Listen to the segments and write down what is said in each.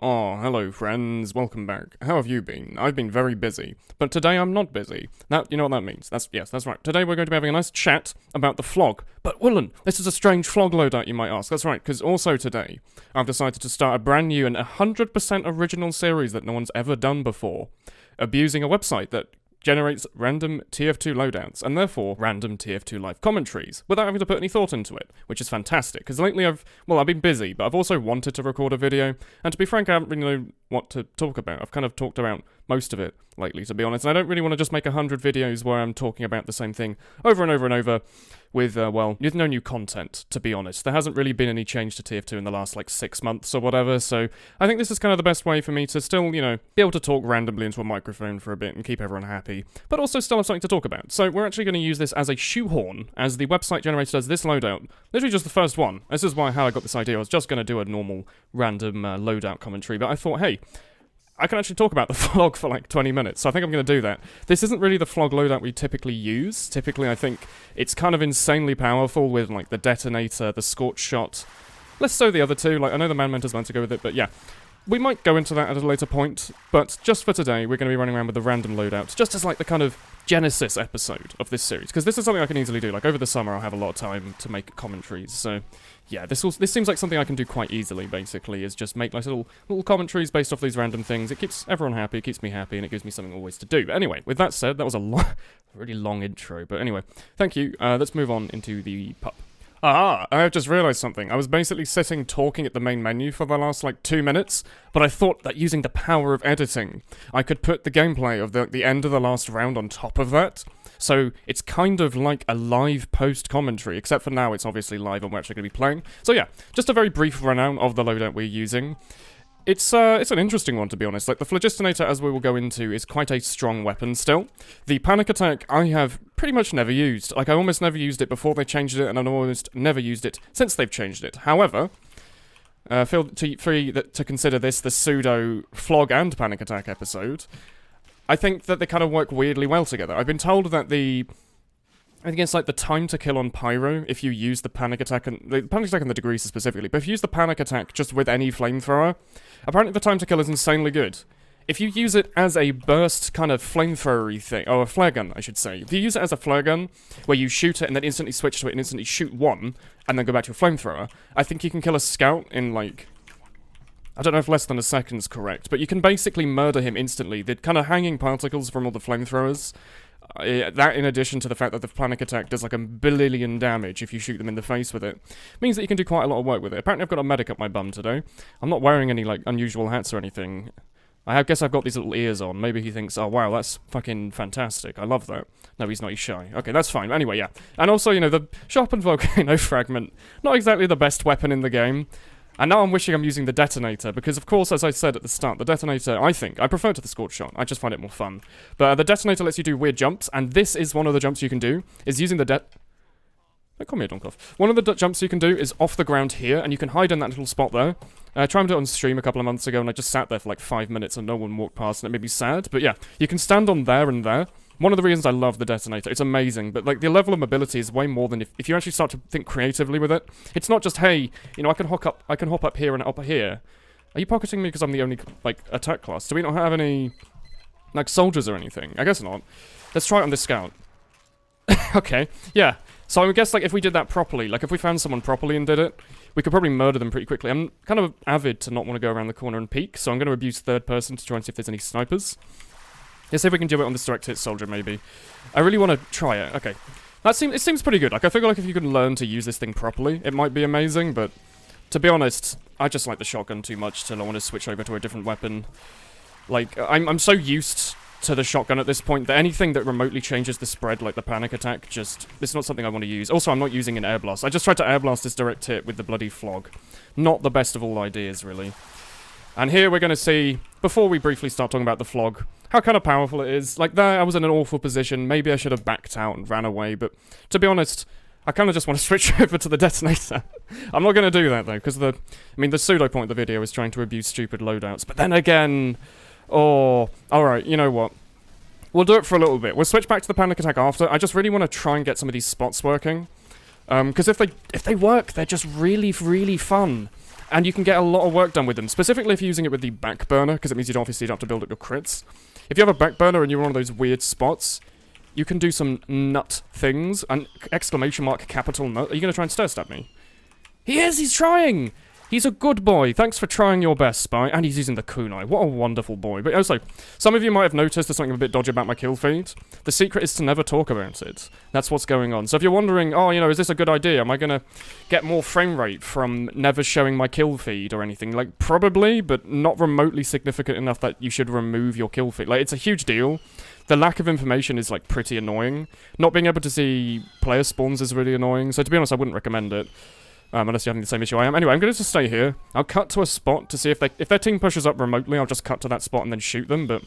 Oh, hello friends, welcome back. How have you been? I've been very busy, but today I'm not busy. Now, you know what that means. Yes, that's right. Today we're going to be having a nice chat about the Phlog. But Woolen, this is a strange Phlog loadout, you might ask. That's right, because also today I've decided to start a brand new and 100% original series that no one's ever done before, abusing a website that generates random TF2 loadouts, and therefore random TF2 live commentaries, without having to put any thought into it, which is fantastic, because lately I've been busy, but I've also wanted to record a video, and to be frank, I haven't really known what to talk about. I've kind of talked about most of it lately, to be honest, and I don't really want to just make 100 videos where I'm talking about the same thing over and over and over with no new content, to be honest. There hasn't really been any change to TF2 in the last, 6 months or whatever, so I think this is kind of the best way for me to still, be able to talk randomly into a microphone for a bit and keep everyone happy, but also still have something to talk about. So we're actually going to use this as a shoehorn, as the website generator does this loadout. Literally just the first one. This is how I got this idea. I was just going to do a normal, random loadout commentary, but I thought, hey, I can actually talk about the Phlog for 20 minutes, so I think I'm going to do that. This isn't really the Phlog loadout we typically use. Typically, I think it's kind of insanely powerful with, the Detonator, the Scorch shot. Less so the other two. I know the Man-Mentor's meant to go with it, but yeah. We might go into that at a later point, but just for today, we're going to be running around with the random loadouts, just as the kind of Genesis episode of this series, because this is something I can easily do. Over the summer, I'll have a lot of time to make commentaries, so yeah, this seems like something I can do quite easily, basically, is just make little commentaries based off these random things. It keeps everyone happy, it keeps me happy, and it gives me something always to do. But anyway, with that said, that was a really long intro, but anyway, thank you. Let's move on into the pup. I have just realised something. I was basically sitting talking at the main menu for the last, 2 minutes, but I thought that using the power of editing, I could put the gameplay of the end of the last round on top of that. So it's kind of like a live post-commentary, except for now it's obviously live and we're actually going to be playing. So yeah, just a very brief rundown of the loadout we're using. It's an interesting one, to be honest. The Phlogistinator, as we will go into, is quite a strong weapon still. The panic attack I have pretty much never used. I almost never used it before they changed it, and I've almost never used it since they've changed it. However, feel free to consider this the pseudo Phlog and panic attack episode. I think that they kind of work weirdly well together. I've been told that I think it's the time to kill on Pyro, if you use the panic attack, and the panic attack and the degreaser specifically, but if you use the panic attack just with any flamethrower, apparently the time to kill is insanely good. If you use it as a burst kind of flamethrower-y thing, or a flare gun, I should say, if you use it as a flare gun, where you shoot it and then instantly switch to it and instantly shoot one, and then go back to your flamethrower, I think you can kill a scout in I don't know if less than a second's correct, but you can basically murder him instantly. The kind of hanging particles from all the flamethrowers, that in addition to the fact that the panic attack does a billion damage if you shoot them in the face with it, means that you can do quite a lot of work with it. Apparently I've got a medic up my bum today. I'm not wearing any unusual hats or anything. I guess I've got these little ears on. Maybe he thinks, oh wow, that's fucking fantastic. I love that. No, he's not, he's shy. Okay, that's fine. Anyway, yeah. And also, the sharpened volcano fragment, not exactly the best weapon in the game. And now I'm wishing I'm using the Detonator, because of course, as I said at the start, the Detonator, I prefer to the Scorch shot. I just find it more fun. But the Detonator lets you do weird jumps, and this is one of the jumps you can do, is using the Don't call me a donkoff. One of the jumps you can do is off the ground here, and you can hide in that little spot there. I tried it on stream a couple of months ago, and I just sat there for 5 minutes, and no one walked past, and it made me sad. But yeah, you can stand on there and there. One of the reasons I love the Detonator, it's amazing, but the level of mobility is way more than if you actually start to think creatively with it. It's not just, hey, I can hop up here and up here. Are you pocketing me because I'm the only, attack class? Do we not have any, soldiers or anything? I guess not. Let's try it on this scout. Okay, yeah. So I would guess, if we did that properly, if we found someone properly and did it, we could probably murder them pretty quickly. I'm kind of avid to not want to go around the corner and peek, so I'm going to abuse third person to try and see if there's any snipers. Let's see if we can do it on this direct hit soldier, maybe. I really want to try it. Okay. It seems pretty good. I feel if you can learn to use this thing properly, it might be amazing, but to be honest, I just like the shotgun too much till I want to switch over to a different weapon. I'm so used to the shotgun at this point that anything that remotely changes the spread, like the panic attack, it's not something I want to use. Also, I'm not using an air blast. I just tried to air blast this direct hit with the bloody Phlog. Not the best of all ideas, really. And here we're going to see, before we briefly start talking about the Phlog, how kind of powerful it is. There, I was in an awful position. Maybe I should have backed out and ran away, but to be honest, I kind of just want to switch over to the Detonator. I'm not going to do that, though, because the pseudo point of the video is trying to abuse stupid loadouts. But then again, alright, you know what? We'll do it for a little bit. We'll switch back to the panic attack after. I just really want to try and get some of these spots working. Because if they work, they're just really, really fun. And you can get a lot of work done with them. Specifically if you're using it with the back burner, because it means you don't obviously have to build up your crits. If you have a back burner and you're on one of those weird spots, you can do some nut things. And exclamation mark capital nut. Are you going to try and stair stab me? He is! He's trying! He's a good boy. Thanks for trying your best, Spy. And he's using the kunai. What a wonderful boy. But also, some of you might have noticed there's something a bit dodgy about my kill feed. The secret is to never talk about it. That's what's going on. So if you're wondering, oh, you know, is this a good idea? Am I going to get more frame rate from never showing my kill feed or anything? Like, probably, but not remotely significant enough that you should remove your kill feed. Like, it's a huge deal. The lack of information is, like, pretty annoying. Not being able to see player spawns is really annoying. So to be honest, I wouldn't recommend it. Unless you're having the same issue I am. Anyway, I'm going to just stay here. I'll cut to a spot to see if their team pushes up remotely. I'll just cut to that spot and then shoot them, but...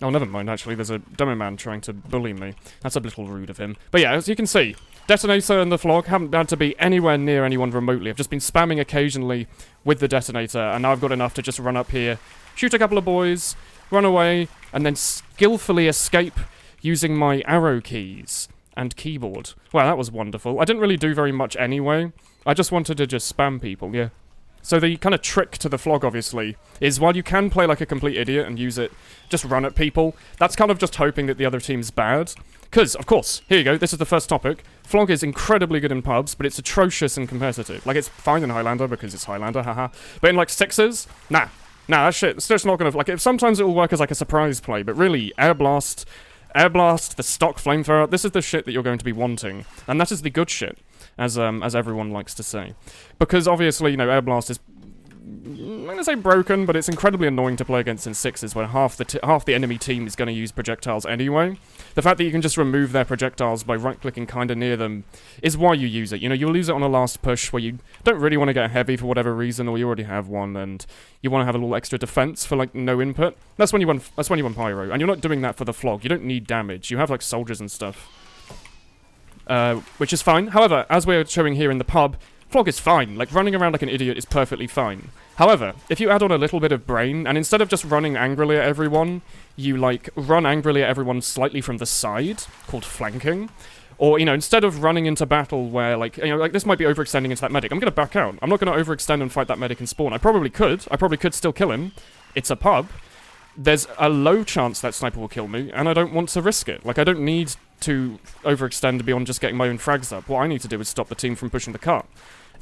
Oh, never mind, actually. There's a demo man trying to bully me. That's a little rude of him. But yeah, as you can see, Detonator and the Phlog haven't had to be anywhere near anyone remotely. I've just been spamming occasionally with the Detonator, and now I've got enough to just run up here, shoot a couple of boys, run away, and then skillfully escape using my arrow keys and keyboard. Wow, that was wonderful. I didn't really do very much anyway. I just wanted to just spam people, yeah. So the kind of trick to the Phlog, obviously, is while you can play like a complete idiot and use it, just run at people, that's kind of just hoping that the other team's bad. Because, of course, here you go, this is the first topic. Phlog is incredibly good in pubs, but it's atrocious in competitive. Like, it's fine in Highlander because it's Highlander, haha. But in, like, sixes, nah, that shit, it's just not gonna, like, sometimes it will work as, like, a surprise play, but really, Air Blast, the stock flamethrower, this is the shit that you're going to be wanting. And that is the good shit, as everyone likes to say. Because obviously, you know, Air Blast is, I'm going to say broken, but it's incredibly annoying to play against in sixes where half the enemy team is going to use projectiles anyway. The fact that you can just remove their projectiles by right-clicking kind of near them is why you use it. You know, you'll use it on a last push where you don't really want to get heavy for whatever reason, or you already have one, and you want to have a little extra defense for, like, no input. That's when you want Pyro, and you're not doing that for the Phlog. You don't need damage. You have, like, soldiers and stuff. Which is fine. However, as we're showing here in the pub, Phlog is fine. Like, running around like an idiot is perfectly fine. However, if you add on a little bit of brain, and instead of just running angrily at everyone, you, like, run angrily at everyone slightly from the side, called flanking, or, you know, instead of running into battle where, like, you know, like, this might be overextending into that medic. I'm gonna back out. I'm not gonna overextend and fight that medic and spawn. I probably could still kill him. It's a pub. There's a low chance that sniper will kill me, and I don't want to risk it. Like, I don't need to overextend beyond just getting my own frags up. What I need to do is stop the team from pushing the cart.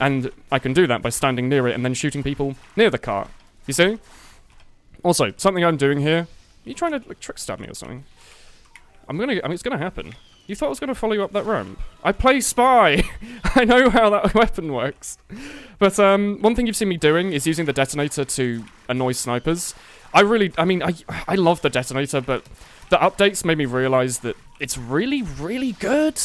And I can do that by standing near it and then shooting people near the cart. You see? Also, something I'm doing here... Are you trying to, like, trick stab me or something? I mean, it's gonna happen. You thought I was gonna follow you up that ramp? I play Spy! I know how that weapon works. But, one thing you've seen me doing is using the Detonator to annoy snipers. I love the Detonator, but the updates made me realize that it's really, really good.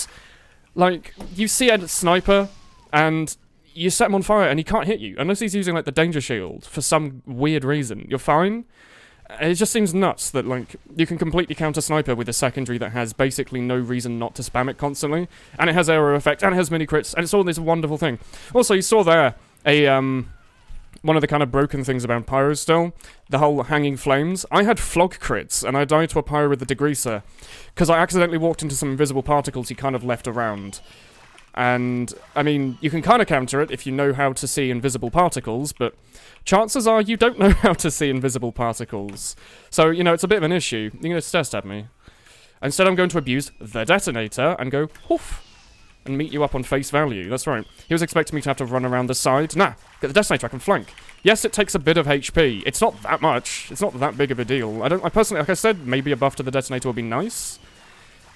Like, you see a sniper, and you set him on fire, and he can't hit you, unless he's using, like, the danger shield for some weird reason. You're fine. It just seems nuts that, like, you can completely counter sniper with a secondary that has basically no reason not to spam it constantly, and it has arrow effect, and it has mini crits, and it's all this wonderful thing. Also, you saw there one of the kind of broken things about Pyro still, the whole hanging flames. I had Phlog crits, and I died to a Pyro with the degreaser, because I accidentally walked into some invisible particles he kind of left around. And, I mean, you can kind of counter it if you know how to see invisible particles, but chances are you don't know how to see invisible particles. So, you know, it's a bit of an issue. You're going to stair stab me. Instead, I'm going to abuse the Detonator and go, hoof, and meet you up on face value. That's right. He was expecting me to have to run around the side. Nah, get the Detonator, I can flank. Yes, it takes a bit of HP. It's not that much. It's not that big of a deal. I personally, like I said, maybe a buff to the Detonator would be nice.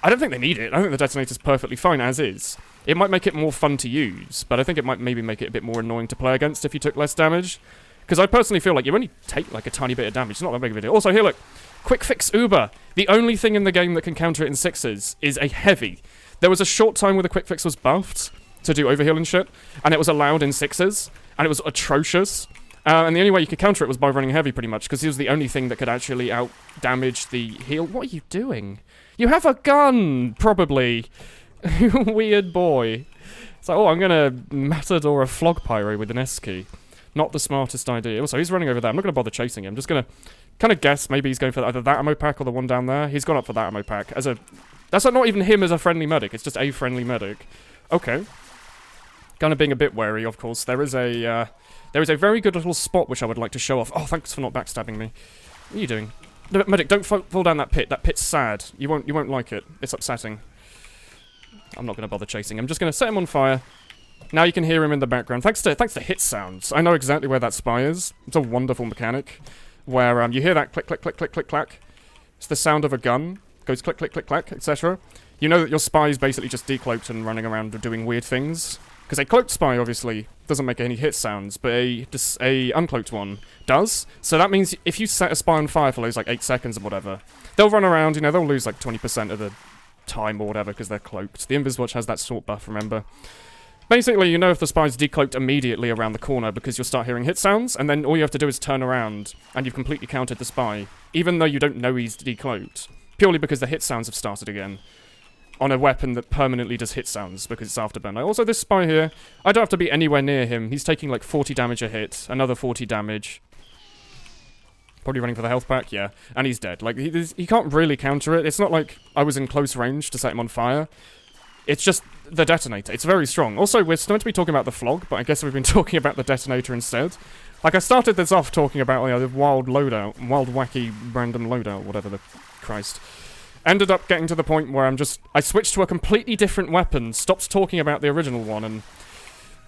I don't think they need it. I think the Detonator's perfectly fine as is. It might make it more fun to use, but I think it might maybe make it a bit more annoying to play against if you took less damage. Because I personally feel like you only take, like, a tiny bit of damage. It's not that big of a deal. Also, here, look. Quick Fix Uber. The only thing in the game that can counter it in sixes is a heavy. There was a short time where the Quick Fix was buffed to do overheal and shit, and it was allowed in sixes, and it was atrocious. And the only way you could counter it was by running heavy, pretty much, because he was the only thing that could actually out-damage the heal. What are you doing? You have a gun, probably. Weird boy. It's like, oh, I'm gonna Matador a Phlog Pyro with an S key. Not the smartest idea. Also, he's running over there. I'm not gonna bother chasing him. I'm just gonna kind of guess maybe he's going for either that ammo pack or the one down there. He's gone up for that ammo pack as a... That's not even him as a friendly medic. It's just a friendly medic. Okay. Kind of being a bit wary, of course. There is a very good little spot which I would like to show off. Oh, thanks for not backstabbing me. What are you doing? No, medic, don't fall down that pit. That pit's sad. You won't like it. It's upsetting. I'm not going to bother chasing. I'm just going to set him on fire. Now you can hear him in the background. Thanks to hit sounds. I know exactly where that spy is. It's a wonderful mechanic. Where you hear that click, click, click, click, click, clack. It's the sound of a gun. Goes click, click, click, clack, etc. You know that your spy's basically just decloaked and running around doing weird things. Because a cloaked spy, obviously, doesn't make any hit sounds, but a uncloaked one does. So that means if you set a spy on fire for those, like, 8 seconds or whatever, they'll run around, you know, they'll lose, like, 20% of the time or whatever because they're cloaked. The Invis Watch has that sort buff, remember? Basically, you know if the spy's decloaked immediately around the corner because you'll start hearing hit sounds, and then all you have to do is turn around, and you've completely counted the spy, even though you don't know he's decloaked, purely because the hit sounds have started again. On a weapon that permanently does hit sounds because it's afterburn. Also, this spy here, I don't have to be anywhere near him. He's taking like 40 damage a hit, another 40 damage. Probably running for the health pack, yeah. And he's dead. Like, he can't really counter it. It's not like I was in close range to set him on fire. It's just the Detonator. It's very strong. Also, we're meant to be talking about the Phlog, but I guess we've been talking about the Detonator instead. Like, I started this off talking about the wild loadout, wild wacky random loadout, whatever the Christ. Ended up getting to the point where I switched to a completely different weapon, stopped talking about the original one, and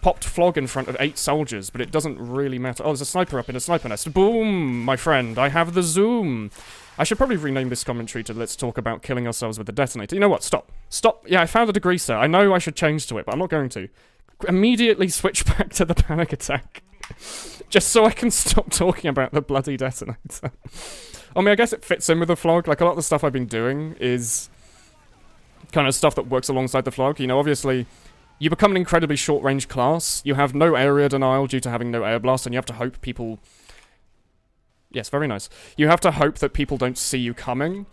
popped Phlog in front of 8 soldiers, but it doesn't really matter. Oh, there's a sniper up in a sniper nest. Boom, my friend, I have the zoom. I should probably rename this commentary to let's talk about killing ourselves with the Detonator. You know what, stop. Stop. Yeah, I found a degreaser. I know I should change to it, but I'm not going to. Immediately switch back to the panic attack. Just so I can stop talking about the bloody Detonator. I mean, I guess it fits in with the Phlog. Like, a lot of the stuff I've been doing is kind of stuff that works alongside the Phlog. You know, obviously, you become an incredibly short-range class. You have no area denial due to having no air blast, and you have to hope people... Yes, very nice. You have to hope that people don't see you coming.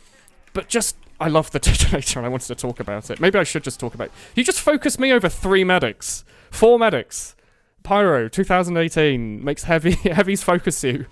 But just... I love the Detonator, and I wanted to talk about it. Maybe I should just talk about it. You just focus me over 3 medics. 4 medics. Pyro, 2018, makes heavies focus you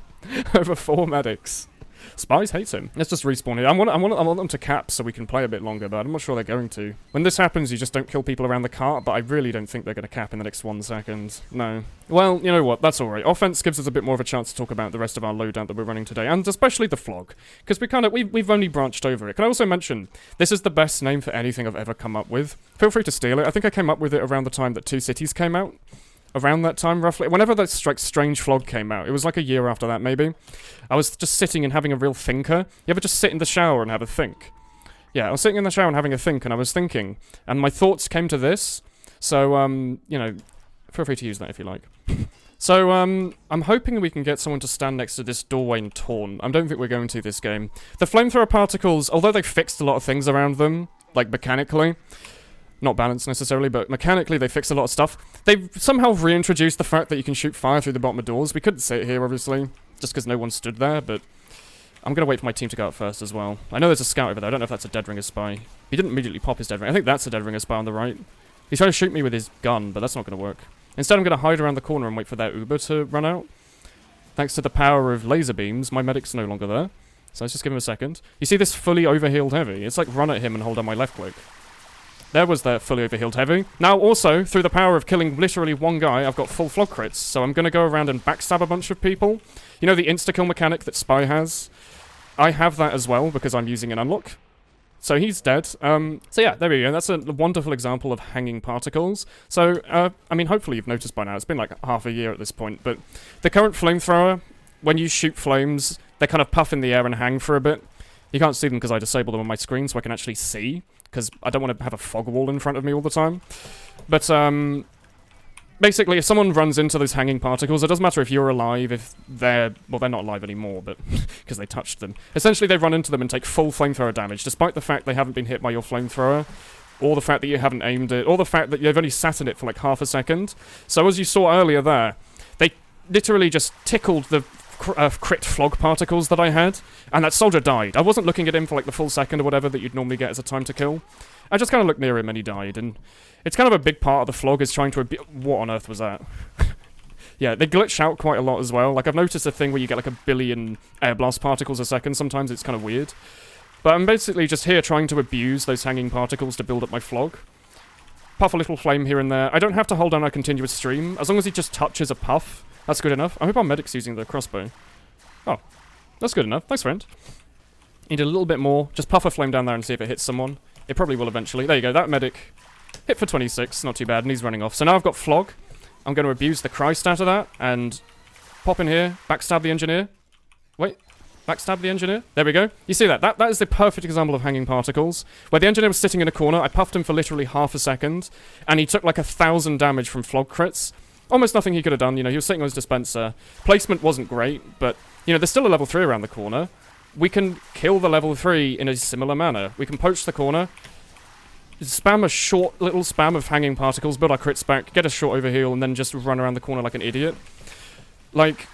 over 4 medics. Spies hates him. Let's just respawn here. I want them to cap so we can play a bit longer, but I'm not sure they're going to. When this happens, you just don't kill people around the cart, but I really don't think they're going to cap in the next 1 second. No. Well, you know what? That's alright. Offense gives us a bit more of a chance to talk about the rest of our loadout that we're running today, and especially the Phlog, because we've only branched over it. Can I also mention, this is the best name for anything I've ever come up with. Feel free to steal it. I think I came up with it around the time that 2 Cities came out. Around that time, roughly. Whenever that strange Phlog came out, it was like a year after that, maybe. I was just sitting and having a real thinker. You ever just sit in the shower and have a think? Yeah, I was sitting in the shower and having a think, and I was thinking. And my thoughts came to this. So, you know, feel free to use that if you like. So, I'm hoping we can get someone to stand next to this doorway and taunt. I don't think we're going to this game. The flamethrower particles, although they've fixed a lot of things around them, like mechanically... Not balanced necessarily, but mechanically they fixed a lot of stuff. They've somehow reintroduced the fact that you can shoot fire through the bottom of doors. We couldn't see it here, obviously, just because no one stood there, but... I'm going to wait for my team to go out first as well. I know there's a scout over there. I don't know if that's a Dead Ringer spy. He didn't immediately pop his Dead Ringer. I think that's a Dead Ringer spy on the right. He's trying to shoot me with his gun, but that's not going to work. Instead, I'm going to hide around the corner and wait for their Uber to run out. Thanks to the power of laser beams, my medic's no longer there. So let's just give him a second. You see this fully overhealed heavy? It's like run at him and hold down my left click. There was their fully overhealed heavy. Now, also, through the power of killing literally 1 guy, I've got full Phlog crits, so I'm going to go around and backstab a bunch of people. You know the insta-kill mechanic that Spy has? I have that as well, because I'm using an unlock. So he's dead. So yeah, there we go. That's a wonderful example of hanging particles. So, I mean, hopefully you've noticed by now. It's been like half a year at this point, but the current flamethrower, when you shoot flames, they kind of puff in the air and hang for a bit. You can't see them because I disabled them on my screen, so I can actually see. Because I don't want to have a fog wall in front of me all the time. But, basically, if someone runs into those hanging particles, it doesn't matter if you're alive, if they're... Well, they're not alive anymore, but... because they touched them. Essentially, they run into them and take full flamethrower damage, despite the fact they haven't been hit by your flamethrower, or the fact that you haven't aimed it, or the fact that you've only sat in it for like half a second. So, as you saw earlier there, they literally just tickled the... crit Phlog particles that I had, and that soldier died. I wasn't looking at him for like the full second or whatever that you'd normally get as a time to kill. I just kind of looked near him and he died, and it's kind of a big part of the Phlog is trying to... What on earth was that? Yeah, they glitch out quite a lot as well. Like, I've noticed a thing where you get like 1 billion air blast particles a second. Sometimes it's kind of weird. But I'm basically just here trying to abuse those hanging particles to build up my Phlog. Puff a little flame here and there. I don't have to hold down a continuous stream. As long as he just touches a puff, that's good enough. I hope our medic's using the crossbow. Oh, that's good enough. Thanks, friend. Need a little bit more. Just puff a flame down there and see if it hits someone. It probably will eventually. There you go. That medic hit for 26. Not too bad, and he's running off. So now I've got Phlog. I'm going to abuse the Christ out of that and pop in here, backstab the engineer. Wait, backstab the engineer? There we go. You see that? That is the perfect example of hanging particles. Where the engineer was sitting in a corner, I puffed him for literally half a second, and he took like 1,000 damage from Phlog crits. Almost nothing he could have done, you know, he was sitting on his dispenser. Placement wasn't great, but, you know, there's still a level 3 around the corner. We can kill the level 3 in a similar manner. We can poach the corner, spam a short little spam of hanging particles, build our crits back, get a short overheal, and then just run around the corner like an idiot. Like,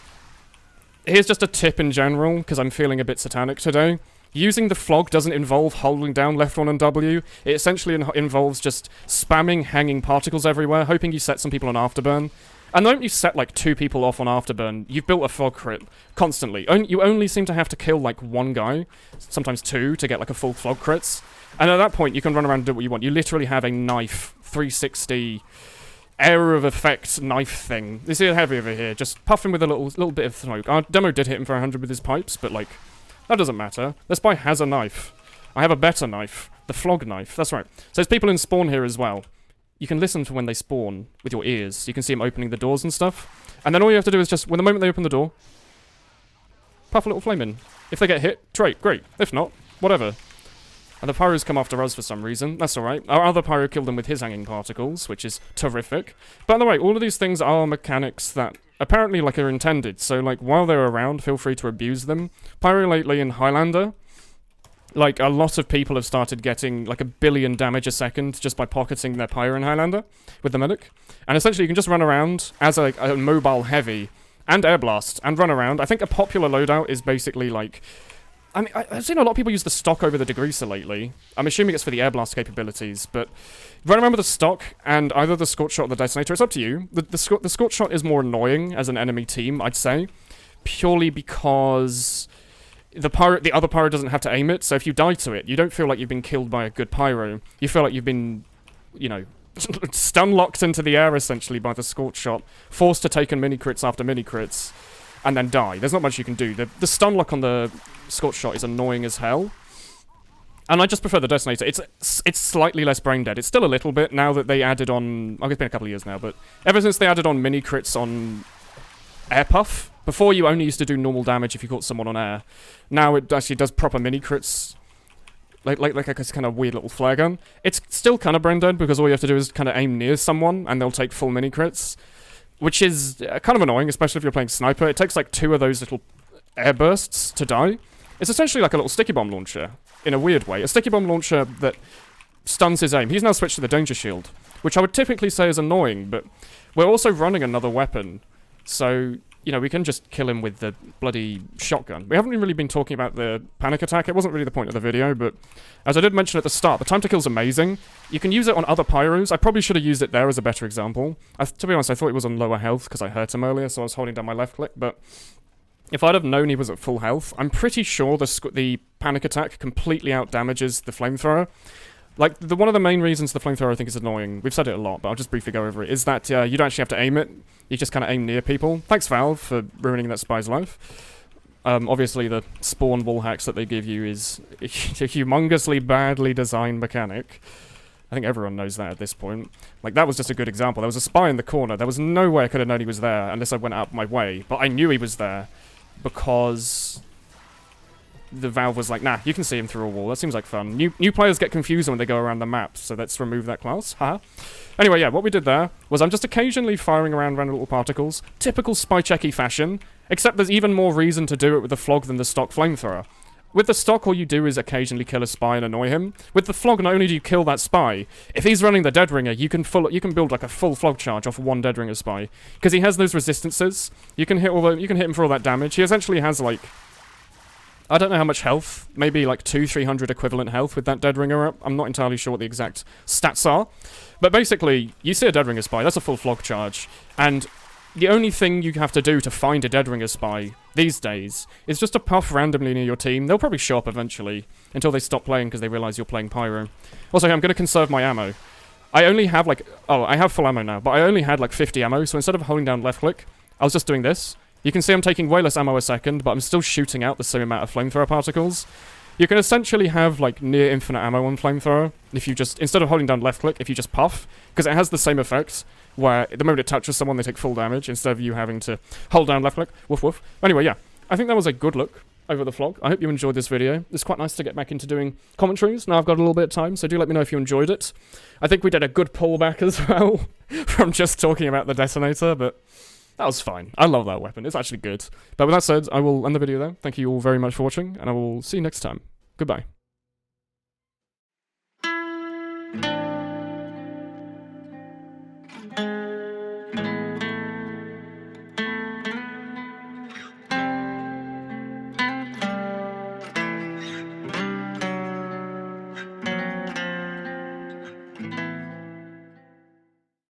here's just a tip in general, because I'm feeling a bit satanic today. Using the Phlog doesn't involve holding down left 1 and W. It essentially involves just spamming hanging particles everywhere, hoping you set some people on afterburn. And the moment you set like 2 people off on afterburn, you've built a Phlog crit constantly. You only seem to have to kill like 1 guy, sometimes 2, to get like a full Phlog crits. And at that point, you can run around and do what you want. You literally have a knife, 360, area of effect knife thing. You see it heavy over here. Just puff him with a little bit of smoke. Our demo did hit him for 100 with his pipes, but like, that doesn't matter. The spy has a knife. I have a better knife. The Phlog knife. That's right. So there's people in spawn here as well. You can listen to when they spawn with your ears. You can see them opening the doors and stuff. And then all you have to do is just, when the moment they open the door, puff a little flame in. If they get hit, great. If not, whatever. And the Pyro's come after us for some reason. That's alright. Our other Pyro killed them with his hanging particles, which is terrific. By the way, all of these things are mechanics that apparently like are intended. So like while they're around, feel free to abuse them. Pyro lately in Highlander, like a lot of people have started getting like 1 billion damage a second just by pocketing their Pyro in Highlander with the medic. And essentially you can just run around as a mobile heavy and air blast and run around. I think a popular loadout is basically like, I mean, I've seen a lot of people use the stock over the degreaser lately. I'm assuming it's for the air blast capabilities, but run around with the stock and either the Scorch shot or the Detonator. It's up to you. The Scorch shot is more annoying as an enemy team, I'd say, purely because the other Pyro doesn't have to aim it, so if you die to it, you don't feel like you've been killed by a good Pyro. You feel like you've been, you know, stun-locked into the air, essentially, by the Scorch shot, forced to take in mini-crits after mini-crits, and then die. There's not much you can do. The stun lock on the Scorch shot is annoying as hell. And I just prefer the Detonator. It's slightly less brain dead. It's still a little bit now that they added on... It's been a couple of years now, but ever since they added on mini-crits on air puff, before you only used to do normal damage if you caught someone on air. Now it actually does proper mini-crits. Like a kind of weird little flare gun. It's still kind of brain dead because all you have to do is kind of aim near someone and they'll take full mini-crits. Which is kind of annoying, especially if you're playing sniper. It takes like 2 of those little air bursts to die. It's essentially like a little sticky bomb launcher, in a weird way. A sticky bomb launcher that stuns his aim. He's now switched to the danger shield, which I would typically say is annoying, but we're also running another weapon. So, you know, we can just kill him with the bloody shotgun. We haven't really been talking about the panic attack. It wasn't really the point of the video, but as I did mention at the start, the time to kill is amazing. You can use it on other Pyros. I probably should have used it there as a better example. To be honest, I thought it was on lower health because I hurt him earlier, so I was holding down my left click, but if I'd have known he was at full health, I'm pretty sure the panic attack completely out-damages the flamethrower. Like, one of the main reasons the flamethrower I think is annoying, we've said it a lot, but I'll just briefly go over it, is that you don't actually have to aim it. You just kind of aim near people. Thanks, Valve, for ruining that spy's life. Obviously, the spawn wall hacks that they give you is a humongously badly designed mechanic. I think everyone knows that at this point. Like, that was just a good example. There was a spy in the corner. There was no way I could have known he was there unless I went out my way. But I knew he was there because the Valve was like, nah, you can see him through a wall. That seems like fun. New players get confused when they go around the map, so let's remove that class. Haha. Anyway, yeah, what we did there was I'm just occasionally firing around random little particles. Typical spy checky fashion, except there's even more reason to do it with the Phlog than the stock flamethrower. With the stock, all you do is occasionally kill a spy and annoy him. With the Phlog, not only do you kill that spy, if he's running the Dead Ringer, you can build like a full Phlog charge off one Dead Ringer spy. Because he has those resistances. You can hit him for all that damage. He essentially has like, I don't know how much health, maybe like 200-300 equivalent health with that Dead Ringer up. I'm not entirely sure what the exact stats are. But basically, you see a Dead Ringer spy, that's a full Phlog charge. And the only thing you have to do to find a Dead Ringer spy these days is just to puff randomly near your team. They'll probably show up eventually until they stop playing because they realize you're playing Pyro. Also, I'm going to conserve my ammo. I only have like... Oh, I have full ammo now, but I only had like 50 ammo, so instead of holding down left click, I was just doing this. You can see I'm taking way less ammo a second, but I'm still shooting out the same amount of flamethrower particles. You can essentially have like near infinite ammo on flamethrower if you just... Instead of holding down left click, if you just puff, because it has the same effect where the moment it touches someone, they take full damage instead of you having to hold down left click. Woof woof. Anyway, yeah, I think that was a good look over the Phlog. I hope you enjoyed this video. It's quite nice to get back into doing commentaries. Now I've got a little bit of time, so do let me know if you enjoyed it. I think we did a good pullback as well from just talking about the Detonator, but that was fine. I love that weapon. It's actually good. But with that said, I will end the video there. Thank you all very much for watching, and I will see you next time. Goodbye.